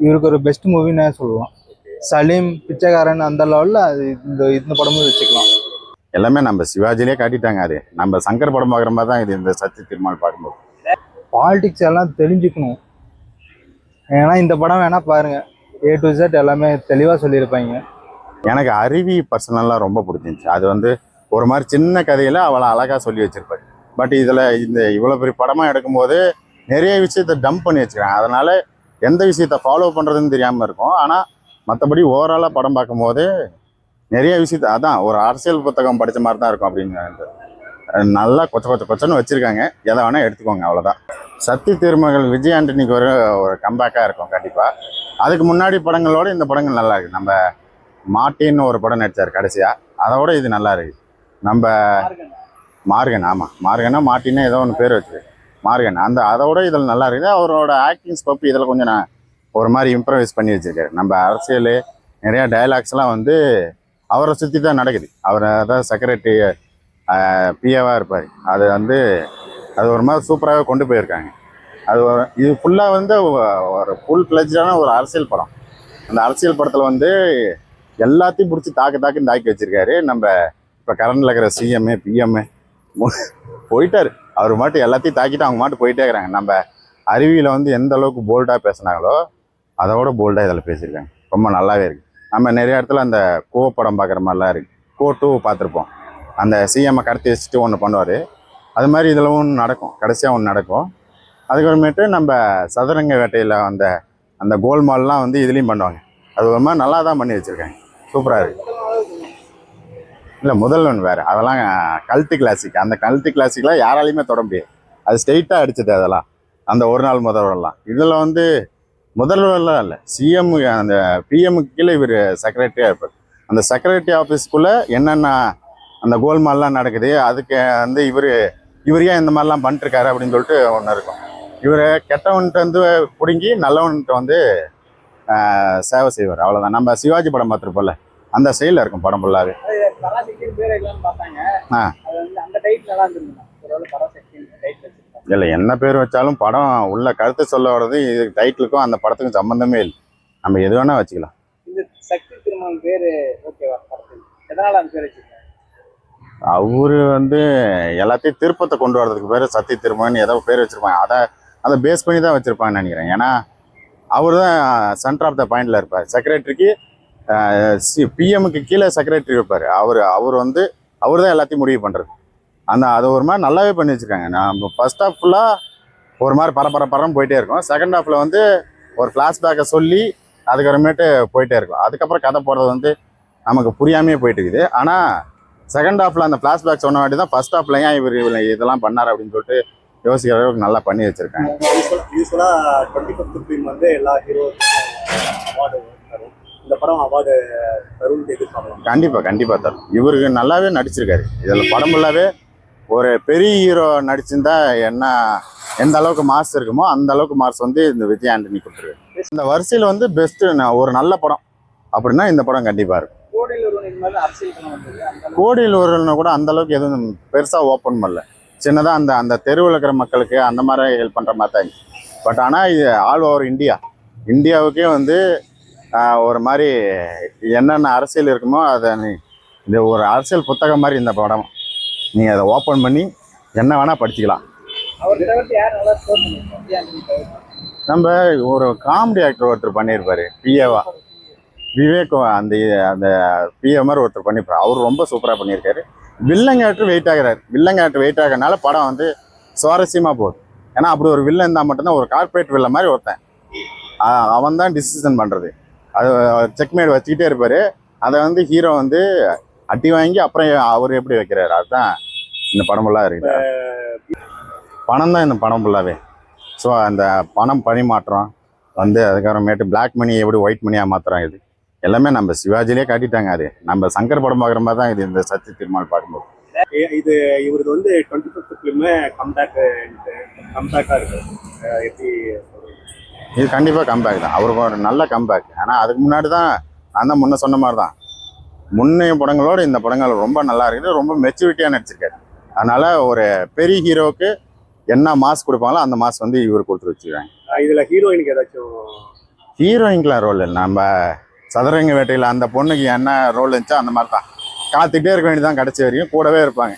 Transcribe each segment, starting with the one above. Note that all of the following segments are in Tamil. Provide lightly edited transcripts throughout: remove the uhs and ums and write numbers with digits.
இவருக்கு ஒரு பெஸ்ட் மூவின்னு சொல்லலாம். சலீம், பிச்சைக்காரன் அந்த லெவலில் அது இந்த படமும் வச்சுக்கலாம். எல்லாமே நம்ம சிவாஜிலே காட்டிட்டாங்க. அது நம்ம சங்கர் படம் பார்க்குற மாதிரி தான் இது. இந்த சத்தி திருமால் பார்க்கும்போது பாலிடிக்ஸ் எல்லாம் தெரிஞ்சுக்கணும். ஏன்னா இந்த படம் வேணா பாருங்க, A to Z எல்லாமே தெளிவாக சொல்லியிருப்பாங்க. எனக்கு அருவி பர்சனலாக ரொம்ப பிடிச்சிருந்துச்சு. அது வந்து ஒரு மாதிரி சின்ன கதையில் அவளை அழகாக சொல்லி வச்சிருப்பாரு. பட் இதில் இந்த இவ்வளோ பெரிய படமாக எடுக்கும்போது நிறைய விஷயத்த டம்ப் பண்ணி வச்சுக்கிறாங்க. அதனால் எந்த விஷயத்த ஃபாலோ பண்ணுறதுன்னு தெரியாமல் இருக்கும். ஆனால் மற்றபடி ஓவராலாக படம் பார்க்கும்போது நிறைய விஷயத்த அதான் ஒரு அரசியல் புத்தகம் படித்த மாதிரி தான் இருக்கும் அப்படின்னு நல்லா கொச்சன்னு வச்சுருக்காங்க. எதை வேணால் எடுத்துக்கோங்க, அவ்வளோதான். சத்தி திருமகள் விஜய் ஆண்டனிக்கு ஒரு கம்பேக்காக இருக்கும் கண்டிப்பாக. அதுக்கு முன்னாடி படங்களோட இந்த படங்கள் நல்லா இருக்குது. நம்ம மாட்டின்னு ஒரு படம் நடித்தார் கடைசியாக, அதோட இது நல்லா இருக்குது. நம்ம மார்கன், ஆமாம் மார்கனா மாட்டின்னு ஏதோ ஒன்று பேர் வச்சுருக்கு, மார்கன். அதோட இதில் நல்லா இருக்குது. அவரோட ஆக்டிங் ஸ்கோப் இதில் கொஞ்சம் நான் ஒரு மாதிரி இம்ப்ரவைஸ் பண்ணி வச்சுருக்காரு. நம்ம அரசியல் நிறையா டைலாக்ஸ்லாம் வந்து அவரை சுற்றி தான் நடக்குது. அவர் அதாவது செக்ரட்டரி பிஏவாக இருப்பார். அது வந்து அது ஒரு மாதிரி சூப்பராகவே கொண்டு போயிருக்காங்க. இது ஃபுல்லாக வந்து ஒரு ஃபுல் ஃப்ளெஜ்டான ஒரு அரசியல் படம். அந்த அரசியல் படத்தில் வந்து எல்லாத்தையும் பிடிச்சி தாக்குன்னு தாக்கி வச்சிருக்காரு. நம்ம இப்போ கரண்டில் இருக்கிற சிஎம்ஏ பிஎம்ஏ போயிட்டார். அவர் மாட்டு எல்லாத்தையும் தாக்கிட்டு அவங்க மாட்டு போயிட்டே இருக்கிறாங்க. நம்ம அருவியில் வந்து எந்த அளவுக்கு போல்டாக பேசினாங்களோ அதோட போல்டாக இதில் பேசியிருக்காங்க. ரொம்ப நல்லாவே இருக்குது. நம்ம நிறைய இடத்துல அந்த கோ படம் பார்க்குற மாதிரிலாம் இருக்குது. கோ 2 பார்த்துருப்போம். அந்த சிஎம்ஐ கடத்தி வச்சுட்டு ஒன்று பண்ணுவார். அது மாதிரி இதில் ஒன்று நடக்கும், கடைசியாக ஒன்று நடக்கும். அதுக்கப்புறமேட்டு நம்ம சதுரங்க வேட்டையில் அந்த கோல்மால்லாம் வந்து இதுலேயும் பண்ணுவாங்க. அது ஒரு மாதிரி நல்லா தான் பண்ணி வச்சுருக்காங்க. சூப்பராக இருக்குது. இல்லை முதல் ஒன்று வேறு, அதெல்லாம் கல்ட்டு கிளாசிக். அந்த கல்ட்டு கிளாசிக்லாம் யாராலையுமே தொட முடியாது. அது ஸ்ட்ரெயிட்டாக அடிச்சது அதெல்லாம், அந்த ஒரு நாள் முதல்வரெல்லாம். இதில் வந்து முதல்வரெல்லாம் இல்லை, சிஎம் அந்த பிஎம்முக்கு கீழே இவர் செக்ரட்டரியாக இருப்பார். அந்த செக்ரட்டரி ஆஃபீஸ்க்குள்ளே என்னென்ன அந்த கோல்மால்லாம் நடக்குது, அதுக்கு வந்து இவர் ஏன் இந்த மாதிரிலாம் பண்ணிட்டுருக்காரு அப்படின்னு சொல்லிட்டு ஒன்று இருக்கும். இவர் கெட்டவன்ட்டு வந்து பிடுங்கி நல்லவன்ட்டு வந்து சேவை செய்வார். அவ்வளோதான். நம்ம சிவாஜி படம் பார்த்துருப்போம்ல, அந்த சைடில் இருக்கும் படம் ஃபுல்லாகவே. இல்லை என்ன பேர் வச்சாலும் படம் உள்ள கருத்து சொல்ல வர்றது இது டைட்டிலுக்கும் அந்த படத்துக்கும் சம்மந்தமே இல்லை. நம்ம எது வேணால் வச்சுக்கலாம். அவரு வந்து எல்லாத்தையும் திருப்பத்தை கொண்டு வர்றதுக்கு பேர் சத்தி திருமகன் ஏதோ பேர் வச்சிருப்பாங்க. அதை பேஸ் பண்ணி தான் வச்சிருப்பாங்கன்னு நினைக்கிறேன். ஏன்னா அவர் தான் சென்டர் ஆஃப் த பாயிண்ட்ல இருப்பார். செக்ரட்டரிக்கு பிஎம்முக்கு கீழே செக்ரட்டரி இருப்பார். அவர் தான் எல்லாத்தையும் முடிவு பண்ணுறது. அது ஒரு மாதிரி நல்லாவே பண்ணி வச்சுருக்காங்க. நம்ம ஃபர்ஸ்ட் ஹாஃப் ஃபுல்லாக ஒரு மாதிரி பரபரன்னு போயிட்டே இருக்கும். செகண்ட் ஹாஃபில் வந்து ஒரு ஃப்ளாஷ்பேக்கை சொல்லி அதுக்கப்புறமேட்டு போயிட்டே இருக்கும். அதுக்கப்புறம் கதை போடுறது வந்து நமக்கு புரியாமையே போயிட்டு இருக்குது. ஆனால் செகண்ட் ஹாஃபில் அந்த ஃப்ளாஷ்பேக் சொன்ன வாட்டி தான் ஃபர்ஸ்ட் ஹாஃபில் ஏன் இவர் இதெல்லாம் பண்ணார் அப்படின்னு சொல்லிட்டு யோசிக்கிற அளவுக்கு நல்லா பண்ணி வச்சுருக்காங்க. யூஸ்வலாக 25th ஃபிலிம் வந்து எல்லா ஹீரோ அவார்டு தரும். இந்த படம் அவார்டு தரும்னு எதிர்பார்க்கலாம். கண்டிப்பாக தரும். இவருக்கு நல்லாவே நடிச்சிருக்காரு. இதில் படம் ஃபுல்லாகவே ஒரு பெரிய ஹீரோ நடிச்சிருந்தா எந்த அளவுக்கு மார்க்ஸ் இருக்குமோ அந்த அளவுக்கு மார்க்ஸ் வந்து இந்த விஜய் ஆண்டனி கொடுத்துருக்காரு. இந்த வரிசையில் வந்து பெஸ்ட்டு ஒரு நல்ல படம் அப்படின்னா இந்த படம் கண்டிப்பாக இருக்கும். கோடியில் ஒருவன் கூட அந்த அளவுக்கு எதுவும் பெருசாக ஓப்பன் பண்ணல. சின்னதாக அந்த தெருவில் இருக்கிற மக்களுக்கு அந்த மாதிரி ஹெல்ப் பண்ணுற மாதிரி தான். பட் ஆனால் இது ஆல் ஓவர் இந்தியாவுக்கே வந்து ஒரு மாதிரி என்னென்ன அரசியல் இருக்குமோ அதை இது ஒரு அரசியல் புத்தகம் மாதிரி இந்த படம். நீங்கள் அதை ஓப்பன் பண்ணி என்ன வேணால் படிச்சுக்கலாம். நம்ம ஒரு காமெடி ஆக்டர் ஒருத்தர் பண்ணியிருப்பார் பிஏவா, விவேக். அந்த பிஏ மாதிரி ஒருத்தர் பண்ணியிருப்பார். அவர் ரொம்ப சூப்பராக பண்ணியிருக்காரு. வில்லன் கேரக்டர் வெயிட் ஆகிறனால படம் வந்து சுவாரஸ்யமாக போகுது. ஏன்னா அப்படி ஒரு வில்லன் இருந்தால் மட்டும்தான், ஒரு கார்பரேட் வில்லன் மாதிரி ஒருத்தன் அவன் தான் டிசிஷன் பண்ணுறது. அது செக்மேட் வச்சுக்கிட்டே இருப்பார். அதை வந்து ஹீரோ வந்து அட்டி வாங்கி அப்புறம் அவர் எப்படி வைக்கிறாரு, அதுதான் இந்த படம் ஃபுல்லாக இருக்குது. பணம் தான் இந்த படம் ஃபுல்லாகவே. ஸோ அந்த பணம் பரிமாற்றம் வந்து அதுக்கப்புறமேட்டு பிளாக் மணி எப்படி ஒயிட் மணியாக மாற்றுறாங்க, இது எல்லாமே நம்ம சிவாஜிலே காட்டிட்டாங்க. அது நம்ம சங்கர் படம் பார்க்குற மாதிரி தான் இது. இந்த சத்தி திருமால் பார்க்கும்போது இது இவருக்கு வந்து 25th ஃபிலிமே கம்பேக்காக இருக்குது. எப்படி இது கண்டிப்பாக கம்பேக் தான். அவருக்கு ஒரு நல்ல கம்பேக். ஆனால் அதுக்கு முன்னாடி தான் நான் தான் முன்ன சொன்ன மாதிரி தான், முன்னைய படங்களோடு இந்த படங்கள் ரொம்ப நல்லா இருக்குது. ரொம்ப மெச்சூரிட்டியாக நடிச்சிருக்காரு. அதனால் ஒரு பெரிய ஹீரோவுக்கு என்ன மாஸ் கொடுப்பாங்களோ அந்த மாஸ் வந்து இவர் கொடுத்து வச்சுருக்காங்க. இதில் ஹீரோயினுக்கு ஏதாச்சும் ஹீரோயின்க்குலாம் ரோல் இல்லை. நம்ம சதுரங்க வேட்டையில் அந்த பொண்ணுக்கு என்ன ரோல் இருந்துச்சோ அந்த மாதிரி தான். காத்துக்கிட்டே இருக்க வேண்டியதான், கடைசி வரையும் கூடவே இருப்பாங்க.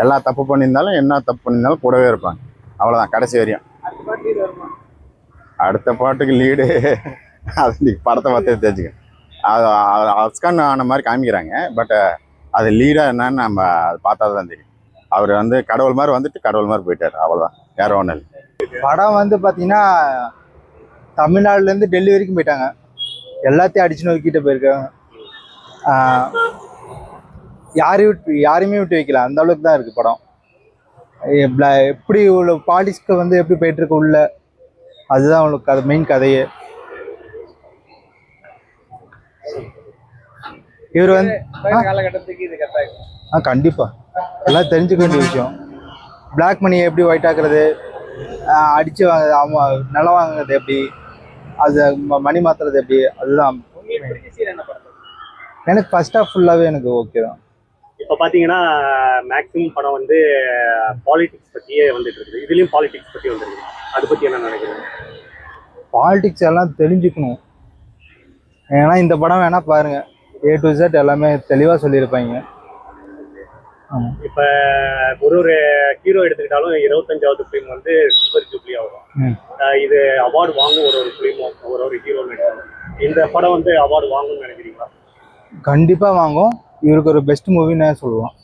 எல்லா தப்பு பண்ணியிருந்தாலும் என்ன தப்பு பண்ணியிருந்தாலும் கூடவே இருப்பாங்க. அவ்வளோதான் கடைசி வரையும். அடுத்த பாட்டுக்கு லீடு அது நீங்க படத்தை பார்த்தே தெரிஞ்சுக்க. அது அஸ்கான் ஆன மாதிரி காமிக்கிறாங்க. பட் அது லீடாக என்னன்னு நம்ம அது பார்த்தா தான் தெரியும். அவர் வந்து கடவுள் மாதிரி வந்துட்டு கடவுள் மாதிரி போயிட்டார். அவ்வளோதான், வேற ஒன்றும் இல்லை. படம் வந்து பார்த்தீங்கன்னா தமிழ்நாடுலேருந்து டெல்லி வரைக்கும் போயிட்டாங்க. எல்லாத்தையும் அடிச்சு நோக்கிட்டு போயிருக்காங்க. யாரையுமே விட்டு வைக்கல, அந்த அளவுக்கு தான் இருக்குது படம். எப்படி உள்ள பாலிடிக்ஸ்க்கு வந்து எப்படி போயிட்டு இருக்கு உள்ள, அதுதான் அவங்களுக்கு அது மெயின் கதையே. இவர் வந்து காலகட்டத்துக்கு இது கரெக்டாக கண்டிப்பா எல்லாம் தெரிஞ்சுக்க வேண்டிய விஷயம். பிளாக் மணியை எப்படி ஒயிட் ஆக்குறது, அடிச்சு வாங்குறது, நிலம் வாங்குறது எப்படி, அது மணி மாத்துறது எப்படி, அதுதான் எனக்கு ஃபர்ஸ்ட் ஆஃப் ஃபுல்லாகவே எனக்கு ஓகே தான். இப்போ பார்த்தீங்கன்னா மேக்ஸிமம் படம் வந்து பாலிடிக்ஸ் பற்றியே வந்துட்டு இருக்குது. இதுலேயும் பாலிடிக்ஸ் பற்றி வந்துருக்கு. அதை பற்றி என்ன நினைக்கிறீங்க? பாலிடிக்ஸ் எல்லாம் தெரிஞ்சுக்கணும். ஏன்னா இந்த படம் வேணா பாருங்க, A to Z எல்லாமே தெளிவாக சொல்லியிருப்பாங்க. இப்போ ஒரு ஹீரோ எடுத்துக்கிட்டாலும் 25வது ஃபிலிம் வந்து சில்வர் ஜூப்ளி ஆகும். இது அவார்டு வாங்கும் ஒரு ஃபிலிமும் ஒரு ஹீரோ நடிக்கும். இந்த படம் வந்து அவார்டு வாங்கும்னு நினைக்கிறீங்களா? கண்டிப்பா வாங்கும். இவருக்கு ஒரு பெஸ்ட் மூவின்னு சொல்லலாம்.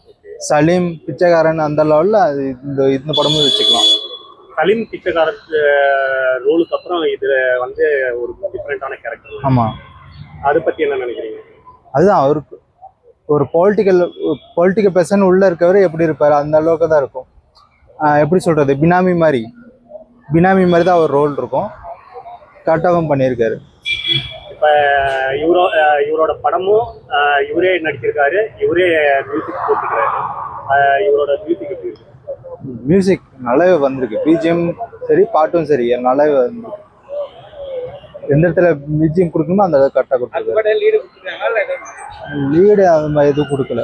சலீம், பிச்சைக்காரன் அந்த லெவலில் அது இந்த படமும் வச்சுக்கலாம். சலீம் பிச்சைக்காரன் ரோலுக்கு அப்புறம் இது வந்து ஒரு டிஃப்ரெண்டான கேரக்டர். ஆமாம், அதை பற்றி என்ன நினைக்கிறீங்க? அதுதான் அவருக்கு ஒரு பொலிட்டிக்கல் பர்சன் உள்ள இருக்கவர் எப்படி இருப்பார் அந்த அளவுக்கு தான் இருக்கும். எப்படி சொல்றது, பினாமி மாதிரி தான் அவர் ரோல் இருக்கும். கரெக்டாகவும் பண்ணியிருக்காரு. இப்போ இவரோட படமும் இவரே நடிச்சிருக்காரு, இவரே மியூசிக் போட்டுக்கிறாரு. இவரோட மியூசிக் எப்படி இருக்கு? மியூசிக் நல்லாவே வந்திருக்கு. பிஜிஎம் சரி, பாட்டும் சரி, நல்லாவே வந்திருக்கு. எந்த இடத்துல பிஜிஎம் கொடுக்கணுமோ அந்த அளவுக்கு கரெக்டாக கொடுத்துருக்காரு. லீடு அது மாதிரி எதுவும் கொடுக்கல.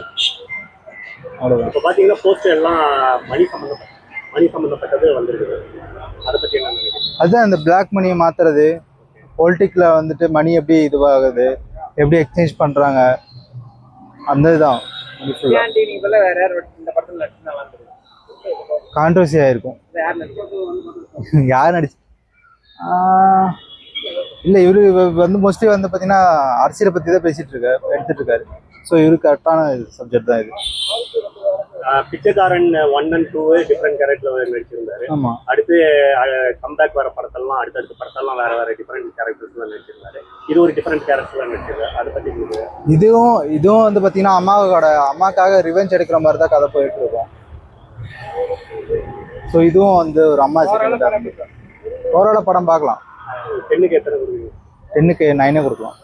அவ்வளோதான். இப்போ பார்த்தீங்கன்னா போஸ்டர் எல்லாம் மணி சம்மந்தப்பட்டது வந்திருக்குது. அதை பற்றி என்ன நினைக்கிறீங்க? அதுதான் இந்த பிளாக் மணியை மாத்துறது, பொலிட்டிக்ல வந்துட்டு மணி எப்படி இதுவாகுது, எப்படி எக்ஸ்சேஞ்ச் பண்றாங்க, அந்த இதுதான் கான்ட்ரவர்சி ஆயிருக்கும். யார் நடிச்சு இல்லை, இவரு வந்து மோஸ்ட்லி வந்து பார்த்தீங்கன்னா அரசியலை பற்றி தான் எடுத்துட்டு இருக்காரு. ஸோ இவருக்கு கரெக்டான சப்ஜெக்ட் தான் இது. பிச்சைக்காரன் 1 and 2 டிஃப்ரெண்ட் கேரக்டர் நடிச்சிருந்தாரு. ஆமா, அடுத்து கம்பேக் வர படத்தெல்லாம் அடுத்தடுத்த படத்தெல்லாம் வேற டிஃப்ரெண்ட் கேரக்டர்ஸ்ல நடிச்சிருந்தாரு. இது ஒரு டிஃப்ரெண்ட் கேரக்டர்ல நடிச்சிருக்காரு. அதை பத்தி இதுவும் வந்து பார்த்தீங்கன்னா அம்மாக்காக ரிவெஞ்ச் எடுக்கிற மாதிரி தான் கதை போயிட்டு இருக்கும். ஸோ இதுவும் வந்து ஒரு அம்மா ஓரோட படம் பார்க்கலாம். 10க்கு எத்தனை கொடுக்குறீங்க? 10க்கு 9 கொடுக்கலாம்.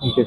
ஓகே.